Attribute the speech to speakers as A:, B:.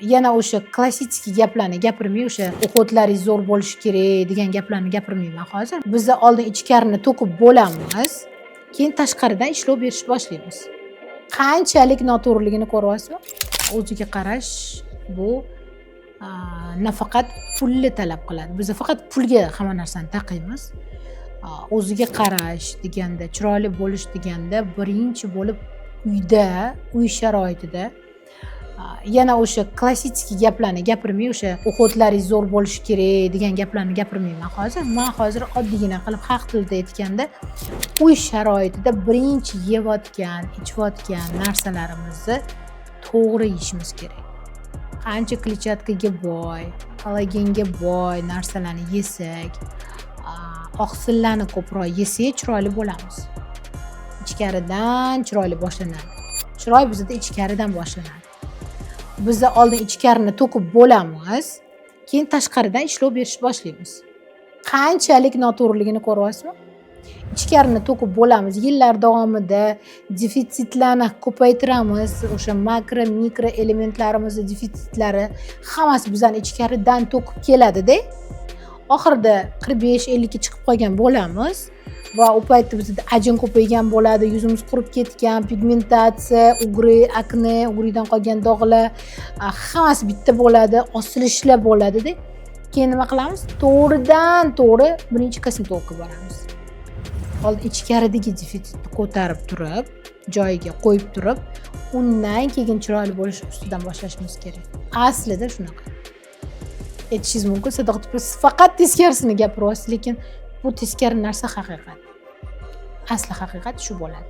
A: yana o'sha klassik gaplarni gapirmay, o'sha o'quvchilaringiz zo'r bo'lishi kerak degan gaplarni gapirmayman hozir. Biz oldin ichkarini to'kib bo'lamiz, keyin tashqaridan ishlov berishni boshlaymiz. Qanchalik noto'g'riligini ko'ryapsizmi? O'ziga qarash bu nafaqat pulni talab qiladi. Biz faqat pulga hamma narsani taqaymiz. O'ziga qarash deganda, chiroyli bo'lish deganda birinchi bo'lib uyda, uy sharoitida yana o'sha klassik gaplarni gapirmay, o'sha o'quvchilaringiz zo'r bo'lishi kerak degan gaplarni gapirmayman hozir. Men hozir oddiygina qilib haq tilda aytganda, uy sharoitida birinchi yeyotgan, ichayotgan narsalarimizni to'g'ri yeyishimiz kerak. Qancha kletchatkaga boy, kollagenga boy narsalarni yesak, oqsillarni ko'proq yesak chiroyli bo'lamiz. Ichkaridan chiroyli boshlanadi. Chiroy bizda ichkaridan boshlanadi. Biz oldin ichkarini to'kib bo'lamiz, keyin tashqaridan ishlov berishni boshlaymiz. Qanchalik noto'g'riligini ko'ryapsizmi? Ichkarini to'kib bo'lamiz, yillar davomida defitsitlarni ko'paytiramiz, o'sha makro, mikro elementlarimizni defitsitlari hammasi bizani ichkaridan to'kib keladi-da. Oxirida 45-50 ga chiqib qolgan bo'lamiz va u paytda bizda ajin ko'paygan bo'ladi, yuzimiz qurib ketgan, pigmentatsiya, ugri, akne, ugridan qolgan dog'lar hammasi bitta bo'ladi, osilishlar bo'ladi-da. Keyin nima qilamiz? To'g'ridan to'g'ri birinchi kosmetologga boramiz. Oldin ichkaridagi defitsitni ko'tarib turib, joyiga qo'yib turib, undan keyin chiroyli bo'lish ustidan boshlashimiz kerak. Aslida shunaqa. Aytishingiz mumkin, Sadoqat opa, siz faqat teskarisini gapiryapsiz, lekin bu teskari narsa haqiqat. Asli haqiqat shu bo'ladi.